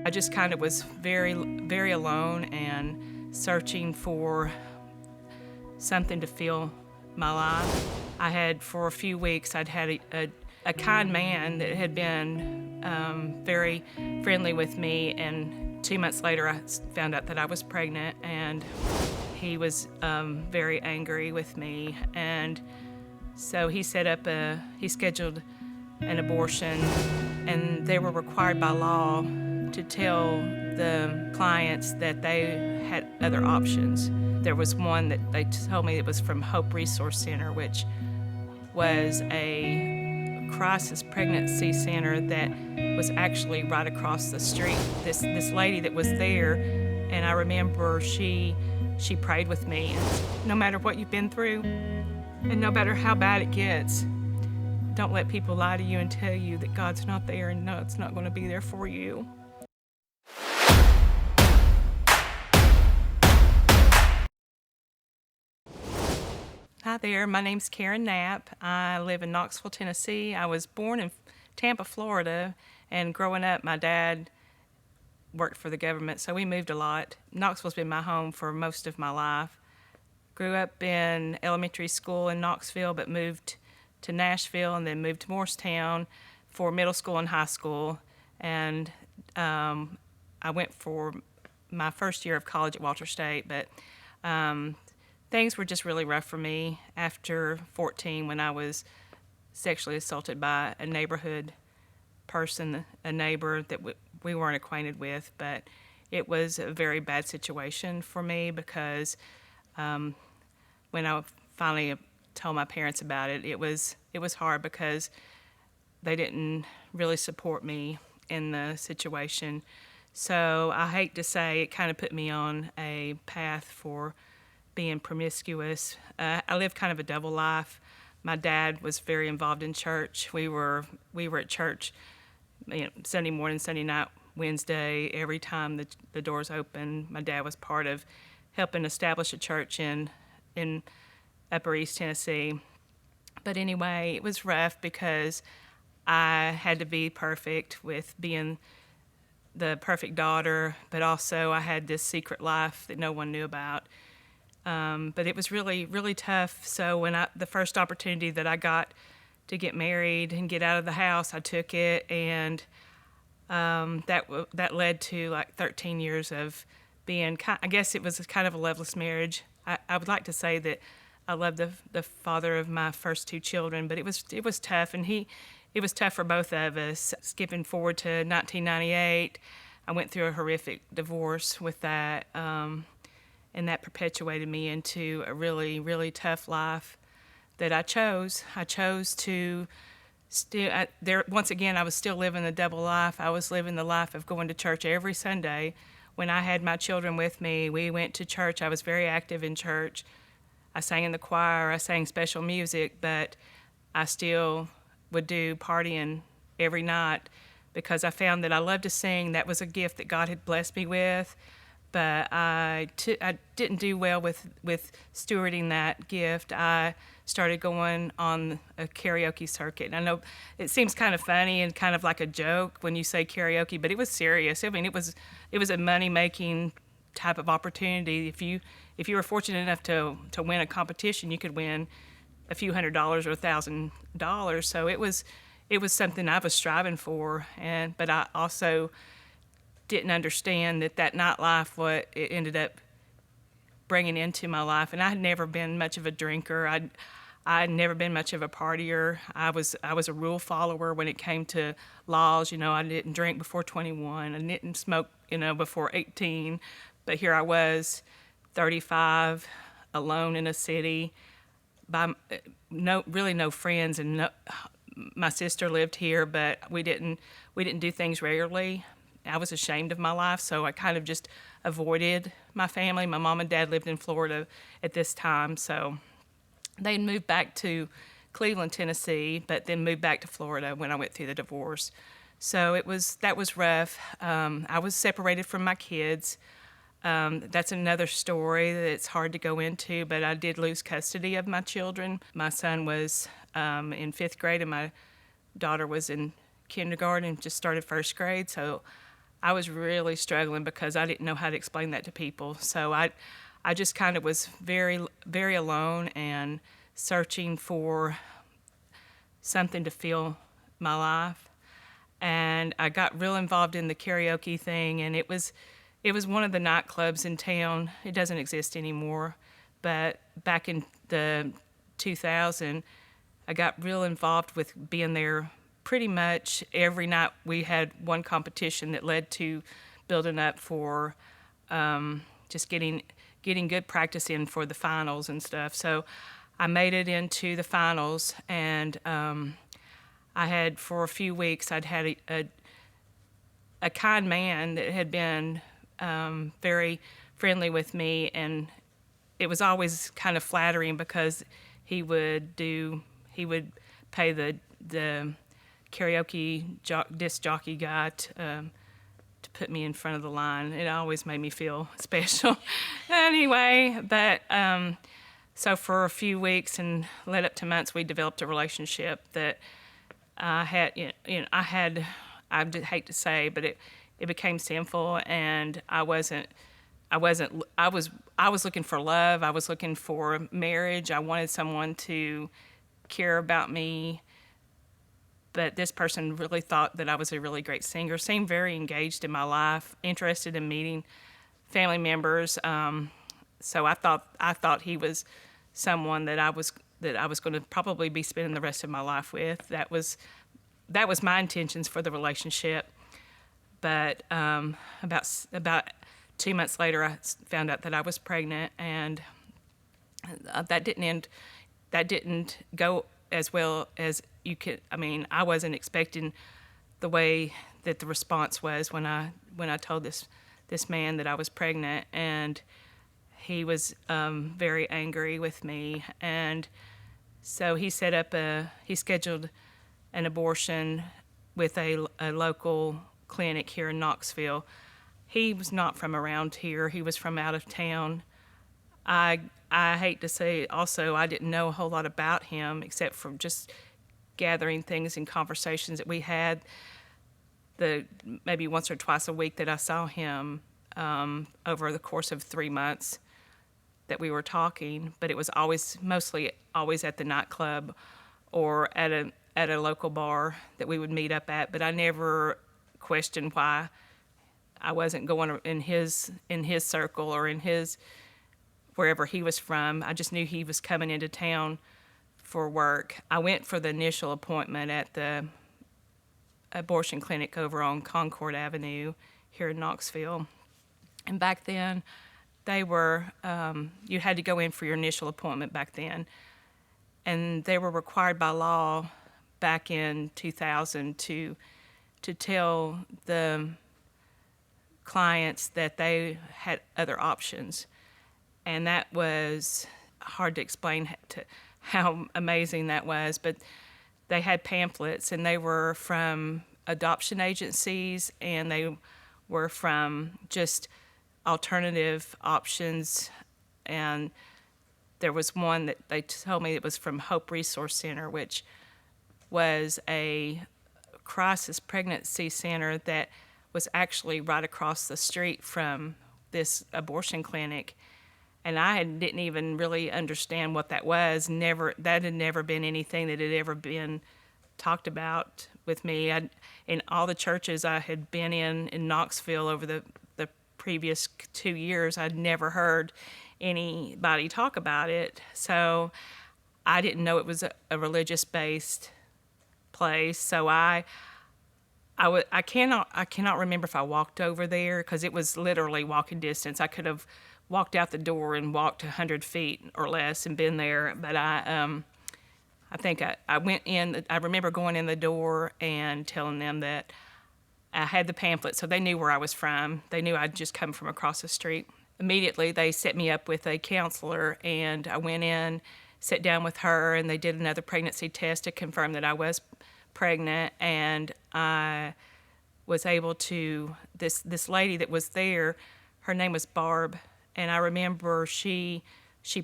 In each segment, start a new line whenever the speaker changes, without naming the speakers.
I just kind of was very, very alone and searching for something to fill my life. I had, for a few weeks, I'd had a kind man that had been very friendly with me, and 2 months later I found out that I was pregnant, and he was very angry with me, and so he scheduled an abortion, and they were required by law to tell the clients that they had other options. There was one that they told me it was from Hope Resource Center, which was a crisis pregnancy center that was actually right across the street. This lady that was there, and I remember she prayed with me. And no matter what you've been through, and no matter how bad it gets, don't let people lie to you and tell you that God's not there and no, it's not going to be there for you. Hi there, my name's Karen Knapp. I live in Knoxville, Tennessee. I was born in Tampa, Florida, and growing up, my dad worked for the government, so we moved a lot. Knoxville's been my home for most of my life. Grew up in elementary school in Knoxville, but moved to Nashville and then moved to Morristown for middle school and high school. And I went for my first year of college at Walter State, but things were just really rough for me after 14 when I was sexually assaulted by a neighborhood person, a neighbor that we weren't acquainted with. But it was a very bad situation for me because when I finally told my parents about it, it was hard because they didn't really support me in the situation. So I hate to say it kind of put me on a path for being promiscuous. I lived kind of a double life. My dad was very involved in church. We were at church, Sunday morning, Sunday night, Wednesday. Every time the doors opened, my dad was part of helping establish a church in Upper East Tennessee. But anyway, it was rough because I had to be perfect with being the perfect daughter, but also I had this secret life that no one knew about. But it was really, really tough. So when the first opportunity that I got to get married and get out of the house, I took it, and that led to like 13 years of being, I guess it was kind of a loveless marriage. I would like to say that I loved the father of my first two children, but it was tough, and it was tough for both of us. Skipping forward to 1998, I went through a horrific divorce with that, and that perpetuated me into a really, really tough life that I chose. I chose to once again, I was still living the double life. I was living the life of going to church every Sunday. When I had my children with me, we went to church. I was very active in church. I sang in the choir, I sang special music, but I still would do partying every night because I found that I loved to sing. That was a gift that God had blessed me with, but I didn't do well with stewarding that gift. I started going on a karaoke circuit. And I know it seems kind of funny and kind of like a joke when you say karaoke, but it was serious. I mean, it was a money-making type of opportunity. If you were fortunate enough to win a competition, you could win a few $100s or $1,000. So it was something I was striving for, but I also didn't understand that nightlife, what it ended up bringing into my life. And I had never been much of a drinker. I'd never been much of a partier. I was a rule follower when it came to laws. I didn't drink before 21. I didn't smoke, before 18. But here I was, 35, alone in a city, by no friends, and my sister lived here, but we didn't do things regularly. I was ashamed of my life, so I kind of just avoided my family. My mom and dad lived in Florida at this time, so they moved back to Cleveland, Tennessee, but then moved back to Florida when I went through the divorce. So that was rough. I was separated from my kids. That's another story that it's hard to go into, but I did lose custody of my children. My son was in 5th grade, and my daughter was in kindergarten and just started 1st grade, so I was really struggling because I didn't know how to explain that to people. So I just kind of was very, very alone and searching for something to fill my life. And I got real involved in the karaoke thing, and it was one of the nightclubs in town. It doesn't exist anymore, but back in the 2000, I got real involved with being there pretty much every night. We had one competition that led to building up for just getting good practice in for the finals and stuff. So I made it into the finals, and I had, for a few weeks, I'd had a kind man that had been very friendly with me, and it was always kind of flattering because he would pay the karaoke disc jockey guy to put me in front of the line. It always made me feel special. Anyway, but so for a few weeks and led up to months, we developed a relationship that I had. I hate to say, but it became sinful, and I was looking for love. I was looking for marriage. I wanted someone to care about me. But this person really thought that I was a really great singer, seemed very engaged in my life, interested in meeting family members. So I thought he was someone that I was going to probably be spending the rest of my life with. That was my intentions for the relationship. But about 2 months later, I found out that I was pregnant, and that didn't go as well as you could. I mean, I wasn't expecting the way that the response was when I told this man that I was pregnant, and he was very angry with me, and so he scheduled an abortion with a local clinic here in Knoxville. He was not from around here. He was from out of town. I hate to say also, I didn't know a whole lot about him except from just gathering things and conversations that we had maybe once or twice a week that I saw him over the course of 3 months that we were talking. But it was mostly always at the nightclub or at a local bar that we would meet up at. But I never questioned why I wasn't going in his circle or in his wherever he was from. I just knew he was coming into town for work. I went for the initial appointment at the abortion clinic over on Concord Avenue here in Knoxville. And back then, they were, you had to go in for your initial appointment back then. And they were required by law back in 2000 to tell the clients that they had other options. And that was hard to explain how amazing that was. But they had pamphlets, and they were from adoption agencies, and they were from just alternative options. And there was one that they told me it was from Hope Resource Center, which was a crisis pregnancy center that was actually right across the street from this abortion clinic. And I didn't even really understand what that was. That had never been anything that had ever been talked about with me. In all the churches I had been in Knoxville over the previous 2 years, I'd never heard anybody talk about it. So I didn't know it was a religious-based place. So I cannot remember if I walked over there, because it was literally walking distance. I could have walked out the door and walked 100 feet or less and been there. But I think I went in. I remember going in the door and telling them that I had the pamphlet, so they knew where I was from. They knew I'd just come from across the street. Immediately, they set me up with a counselor, and I went in, sat down with her, and they did another pregnancy test to confirm that I was pregnant. And I was able to, this lady that was there, her name was Barb, and I remember she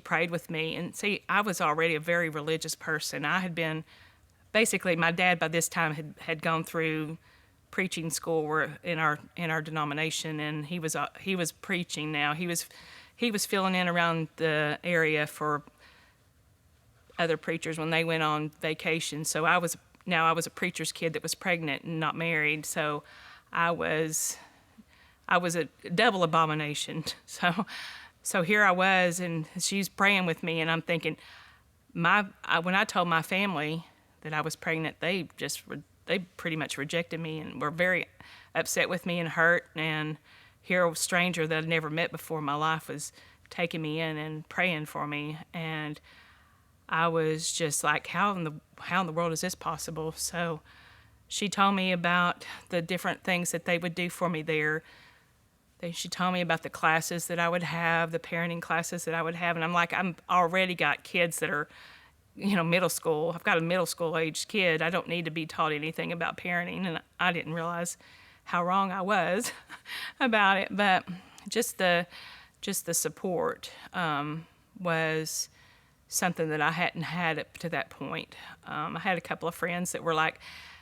prayed with me. And see, I was already a very religious person. I had been, basically, my dad by this time had gone through preaching school were in our denomination, and he was preaching now. He was filling in around the area for other preachers when they went on vacation. So I was a preacher's kid that was pregnant and not married. So I was a double abomination. So here I was, and she's praying with me, and I'm thinking, when I told my family that I was pregnant, they pretty much rejected me and were very upset with me and hurt. And here a stranger that I'd never met before in my life was taking me in and praying for me, and I was just like, how in the world is this possible? So she told me about the different things that they would do for me there. She told me about the classes that I would have, the parenting classes that I would have, and I'm like, I'm already got kids that are, middle school. I've got a middle school aged kid. I don't need to be taught anything about parenting, and I didn't realize how wrong I was about it. But just the support was something that I hadn't had up to that point. I had a couple of friends that were like,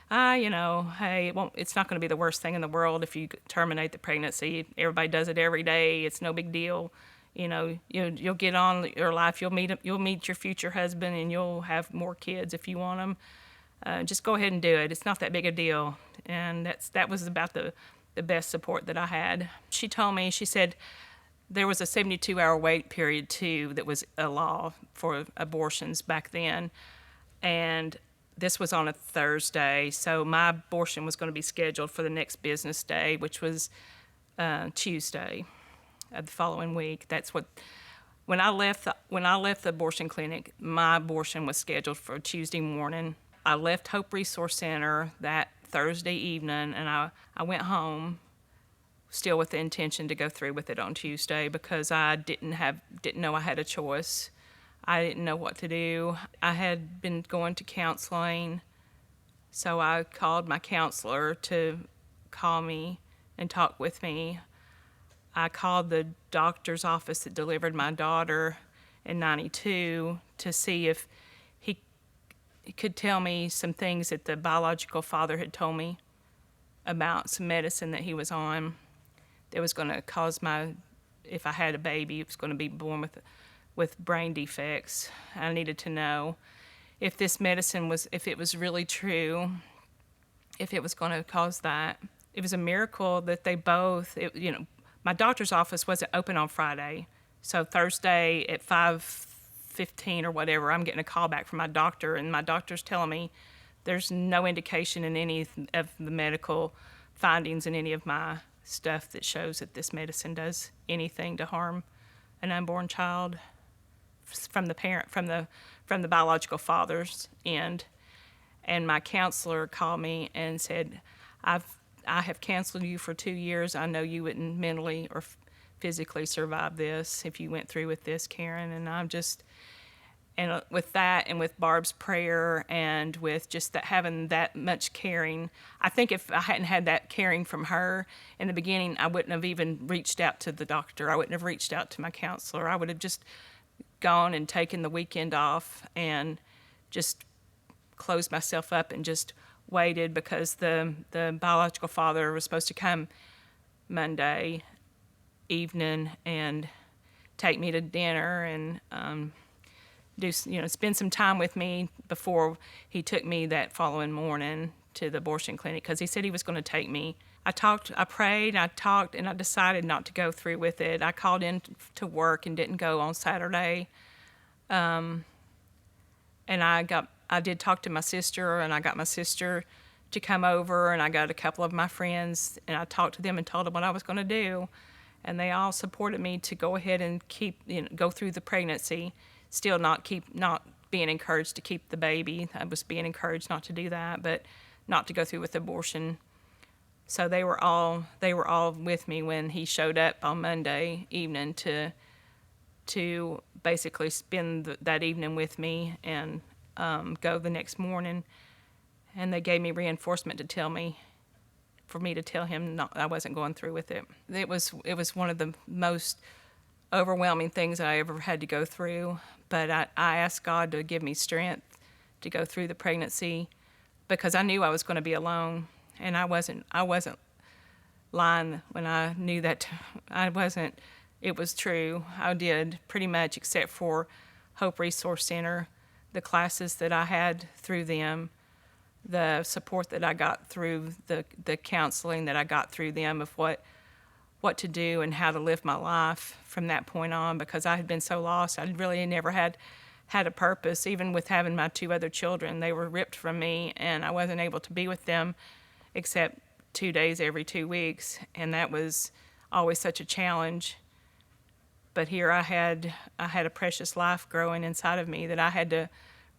hey, it's not going to be the worst thing in the world if you terminate the pregnancy. Everybody does it every day. It's no big deal. You'll get on your life. You'll meet your future husband, and you'll have more kids if you want them. Just go ahead and do it. It's not that big a deal. And that was about the best support that I had. She told me, she said, there was a 72-hour wait period, too, that was a law for abortions back then. And this was on a Thursday, so my abortion was going to be scheduled for the next business day, which was Tuesday of the following week. That's what, when I left the abortion clinic, my abortion was scheduled for Tuesday morning. I left Hope Resource Center that Thursday evening, and I went home still with the intention to go through with it on Tuesday, because I didn't know I had a choice. I didn't know what to do. I had been going to counseling, so I called my counselor to call me and talk with me. I called the doctor's office that delivered my daughter in '92 to see if he could tell me some things that the biological father had told me about some medicine that he was on that was going to cause if I had a baby, it was going to be born with brain defects. I needed to know if this medicine if it was really true, if it was going to cause that. It was a miracle that they both, my doctor's office wasn't open on Friday. So Thursday at 5:15 or whatever, I'm getting a call back from my doctor, and my doctor's telling me there's no indication in any of the medical findings in any of my stuff that shows that this medicine does anything to harm an unborn child from the biological father's end. And my counselor called me and said, I have counseled you for 2 years. I know you wouldn't mentally or physically survive this if you went through with this, Karen. And with that, and with Barb's prayer, and with just having that much caring, I think if I hadn't had that caring from her in the beginning, I wouldn't have even reached out to the doctor. I wouldn't have reached out to my counselor. I would have just gone and taken the weekend off and just closed myself up and just waited, because the biological father was supposed to come Monday evening and take me to dinner and spend some time with me before he took me that following morning to the abortion clinic, because he said he was going to take me. I prayed, I talked, and I decided not to go through with it. I called in to work and didn't go on Saturday. And I did talk to my sister, and I got my sister to come over, and I got a couple of my friends, and I talked to them and told them what I was going to do. And they all supported me to go ahead and go through the pregnancy, still not being encouraged to keep the baby. I was being encouraged not to do that, but not to go through with abortion. So they were all with me when he showed up on Monday evening to basically spend that evening with me and go the next morning. And they gave me reinforcement for me to tell him I wasn't going through with it. It was one of the most overwhelming things I ever had to go through, but I asked God to give me strength to go through the pregnancy, because I knew I was going to be alone. And I wasn't lying when I knew that it was true. I did pretty much, except for Hope Resource Center, the classes that I had through them, the support that I got through the counseling that I got through them of what to do and how to live my life from that point on, because I had been so lost. I really never had a purpose. Even with having my 2 other children, they were ripped from me, and I wasn't able to be with them except 2 days every 2 weeks, and that was always such a challenge. But here I had a precious life growing inside of me that I had to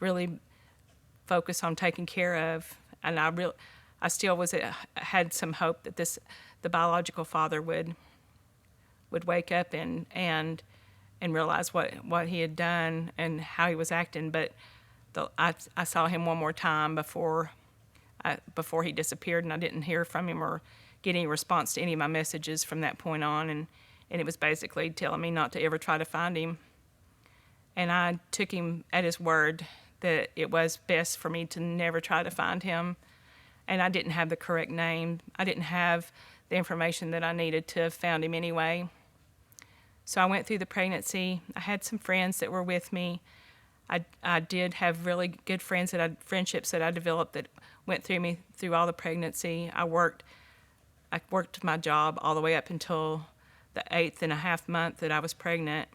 really focus on taking care of, and I still had some hope that the biological father would wake up and realize what he had done and how he was acting. But I saw him one more time before he disappeared, and I didn't hear from him or get any response to any of my messages from that point on, and it was basically telling me not to ever try to find him. And I took him at his word that it was best for me to never try to find him. And I didn't have the correct name. I didn't have the information that I needed to have found him anyway. So I went through the pregnancy. I had some friends that were with me. I did have really good friendships that I developed that went through all the pregnancy. I worked my job all the way up until the 8.5 month that I was pregnant.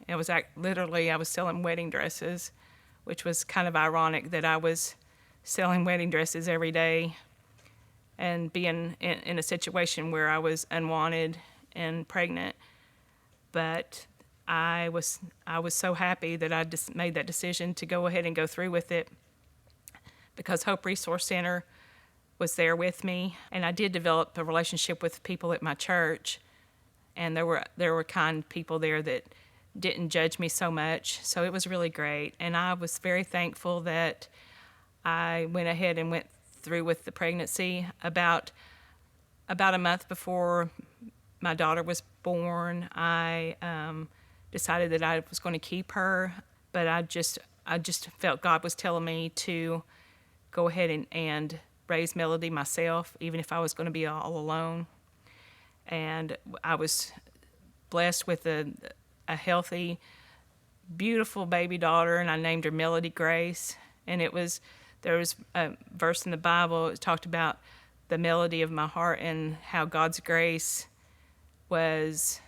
It was literally, I was selling wedding dresses, which was kind of ironic that I was selling wedding dresses every day and being in a situation where I was unwanted and pregnant. But I was so happy that I just made that decision to go ahead and go through with it, because Hope Resource Center was there with me, and I did develop a relationship with people at my church, and there were kind people there that didn't judge me so much, so it was really great. And I was very thankful that I went ahead and went through with the pregnancy. About a month before my daughter was born, I decided that I was going to keep her, but I just felt God was telling me to go ahead and raise Melody myself, even if I was going to be all alone. And I was blessed with a healthy, beautiful baby daughter, and I named her Melody Grace. And there was a verse in the Bible that talked about the melody of my heart and how God's grace was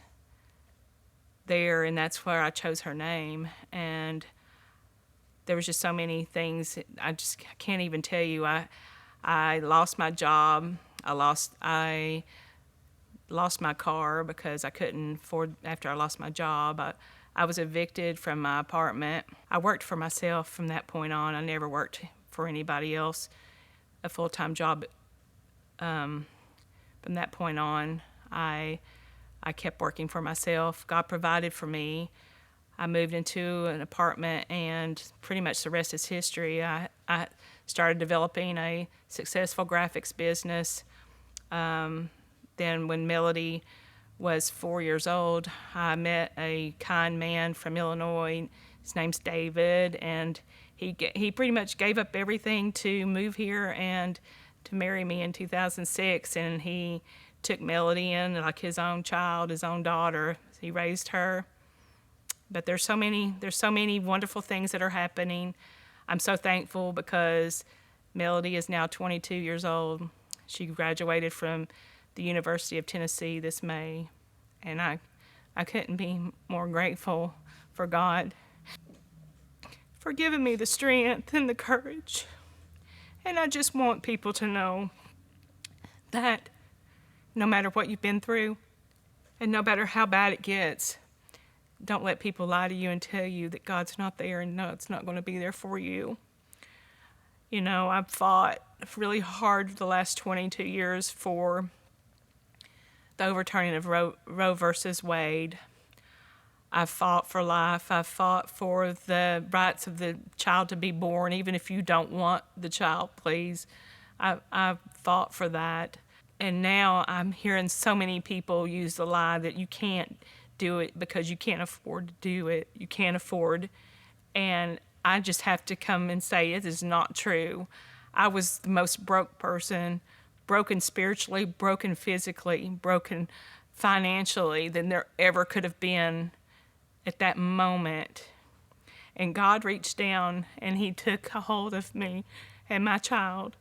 there, and that's where I chose her name. And there was just so many things I can't even tell you. I lost my job. I lost my car because I couldn't afford. After I lost my job, I was evicted from my apartment. I worked for myself from that point on. I never worked for anybody else, a full-time job. From that point on, I kept working for myself. God provided for me. I moved into an apartment, and pretty much the rest is history. I started developing a successful graphics business. Then when Melody was 4 years old, I met a kind man from Illinois. His name's David, and he pretty much gave up everything to move here and to marry me in 2006. And he took Melody in like his own child, his own daughter. He raised her. But there's so many wonderful things that are happening. I'm so thankful because Melody is now 22 years old. She graduated from the University of Tennessee this May, and I couldn't be more grateful for God for giving me the strength and the courage. And I just want people to know that no matter what you've been through, and no matter how bad it gets, don't let people lie to you and tell you that God's not there and no, it's not going to be there for you. You know, I've fought really hard the last 22 years for the overturning of Roe versus Wade. I've fought for life. I've fought for the rights of the child to be born, even if you don't want the child, please. I've fought for that. And now I'm hearing so many people use the lie that you can't do it because you can't afford to do it. You can't afford. And I just have to come and say it is not true. I was the most broke person broken spiritually, broken physically, broken financially than there ever could have been at that moment. And God reached down and he took a hold of me and my child.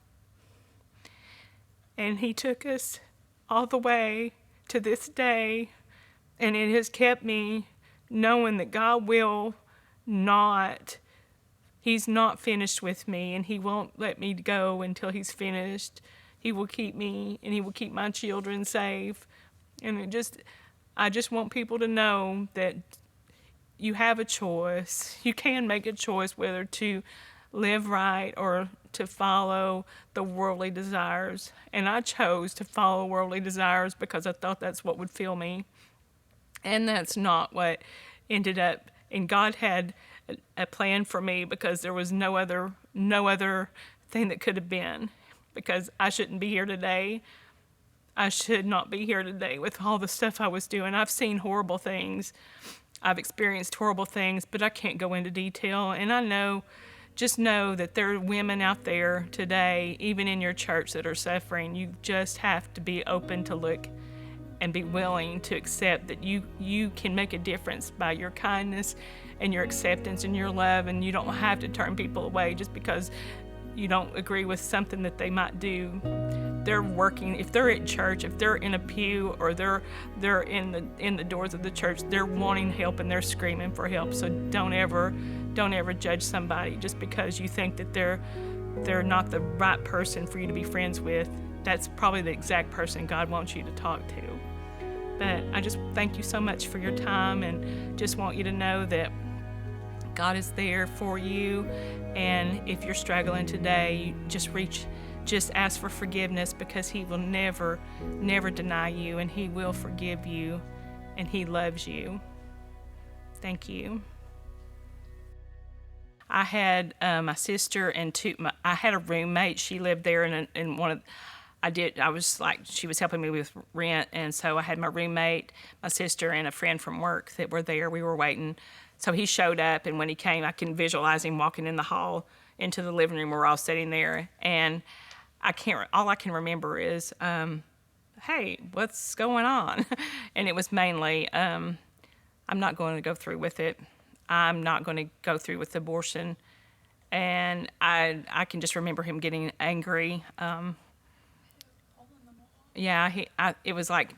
And he took us all the way to this day. And it has kept me knowing that God will not, he's not finished with me, and he won't let me go until he's finished. He will keep me, and he will keep my children safe. And I just want people to know that you have a choice. You can make a choice whether to live right or to follow the worldly desires. And I chose to follow worldly desires because I thought that's what would fill me. And that's not what ended up. And God had a plan for me because there was no other thing that could have been. Because I shouldn't be here today. I should not be here today with all the stuff I was doing. I've seen horrible things. I've experienced horrible things, but I can't go into detail. And I just know that there are women out there today, even in your church, that are suffering. You just have to be open to look and be willing to accept that you can make a difference by your kindness and your acceptance and your love, and you don't have to turn people away just because you don't agree with something that they might do. They're working. If they're at church, if they're in a pew, or they're in the doors of the church, they're wanting help and they're screaming for help. So don't ever judge somebody just because you think that they're not the right person for you to be friends with. That's probably the exact person God wants you to talk to. But I just thank you so much for your time, and just want you to know that God is there for you. And if you're struggling today, just ask for forgiveness, because he will never deny you, and he will forgive you, and he loves you. Thank you. I had my sister and I had a roommate. She lived there in one of. She was helping me with rent, and so I had my roommate, my sister, and a friend from work that were there. We were waiting. So he showed up, and when he came, I can visualize him walking in the hall into the living room. We're all sitting there, and all I can remember is, hey, what's going on? And it was mainly, I'm not going to go through with it. I'm not going to go through with abortion. And I can just remember him getting angry. It was like,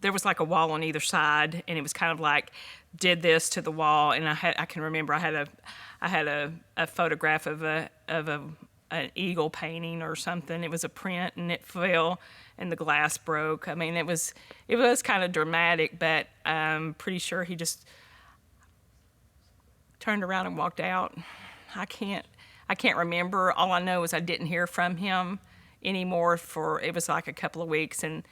there was like a wall on either side, and it was kind of like, did this to the wall. And I can remember I had a photograph of an eagle painting or something. It was a print, and it fell, and the glass broke. I mean, it was kind of dramatic, but I'm pretty sure he just turned around and walked out. I can't remember. All I know is I didn't hear from him anymore it was like a couple of weeks, and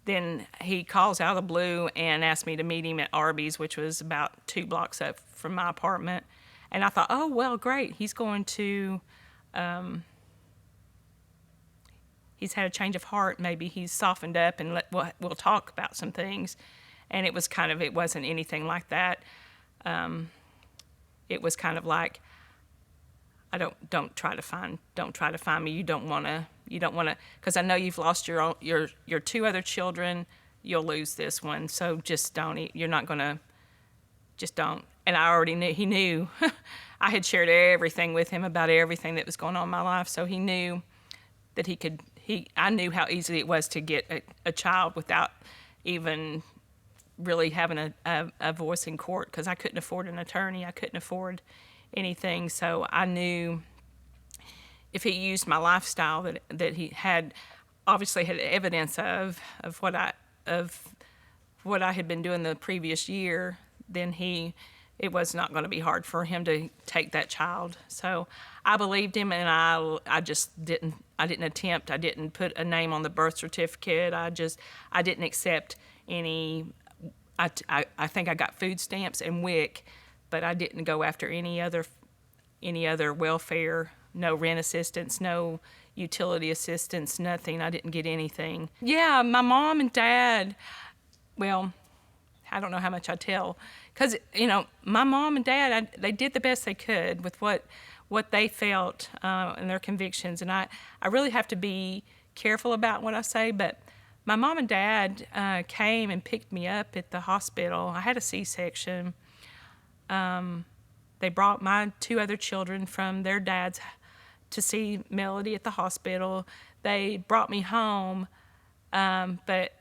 then he calls out of the blue and asked me to meet him at Arby's, which was about 2 blocks up from my apartment. And I thought, oh, well, great. He's going to, he's had a change of heart. Maybe he's softened up, and we'll talk about some things. And it wasn't anything like that. It was kind of like, don't try to find me. You don't want to, because I know you've lost your 2 other children. You'll lose this one. So just don't, you're not going to, just don't. And I already knew, he knew. I had shared everything with him about everything that was going on in my life. So he knew that I knew how easy it was to get a child without even really having a voice in court, because I couldn't afford an attorney. I couldn't afford anything. So I knew if he used my lifestyle that he had obviously had evidence of what I had been doing the previous year, then it was not going to be hard for him to take that child. So I believed him, and I just didn't attempt. I didn't put a name on the birth certificate. I didn't accept any. I think I got food stamps and WIC, but I didn't go after any other welfare. No rent assistance, no utility assistance, nothing. I didn't get anything. Yeah, my mom and dad, well, I don't know how much I tell, because, my mom and dad, they did the best they could with what they felt and their convictions. And I really have to be careful about what I say, but my mom and dad came and picked me up at the hospital. I had a C-section. They brought my 2 other children from their dads to see Melody at the hospital. They brought me home, but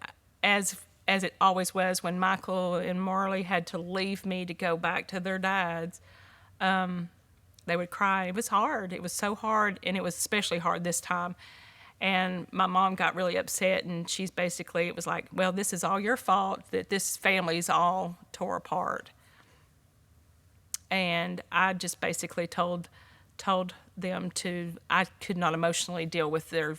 as it always was when Michael and Marley had to leave me to go back to their dads, they would cry. It was hard. It was so hard, and it was especially hard this time. And my mom got really upset, and she's basically, it was like, well, this is all your fault that this family's all tore apart. And I just basically told them I could not emotionally deal with their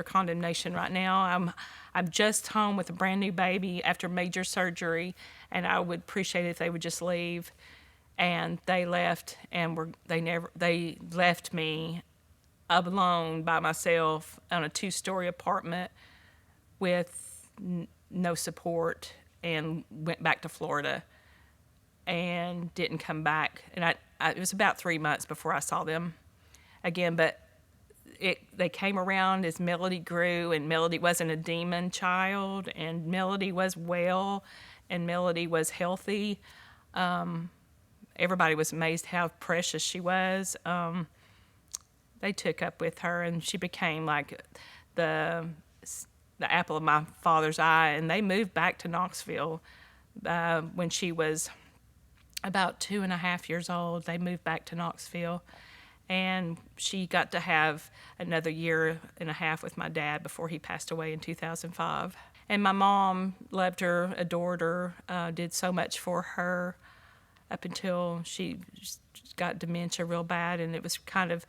condemnation right now. I'm just home with a brand new baby after major surgery, and I would appreciate it if they would just leave. And they left, and they left me alone by myself on a 2-story apartment with no support, and went back to Florida and didn't come back. And it was about 3 months before I saw them again, but they came around as Melody grew, and Melody wasn't a demon child, and Melody was well, and Melody was healthy. Everybody was amazed how precious she was. They took up with her, and she became like the apple of my father's eye. And they moved back to Knoxville when she was about 2.5 years old. They moved back to Knoxville, and she got to have another 1.5 years with my dad before he passed away in 2005. And my mom loved her, adored her, did so much for her up until she got dementia real bad. And it was kind of,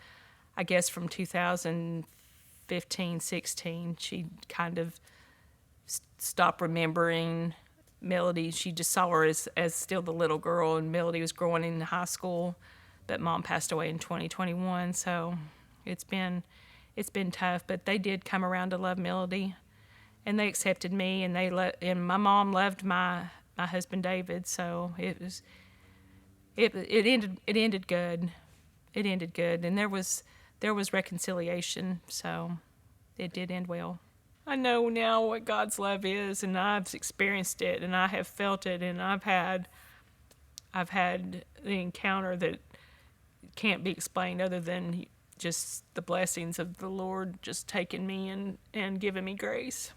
I guess, from 2015, 16, she kind of stopped remembering Melody. She just saw her as still the little girl, and Melody was growing in high school, but Mom passed away in 2021. So it's been tough, but they did come around to love Melody, and they accepted me, and and my mom loved my husband David. So it ended good. It ended good, and there was reconciliation. So it did end well. I know now what God's love is, and I've experienced it, and I have felt it, and I've had the encounter that can't be explained other than just the blessings of the Lord just taking me and giving me grace.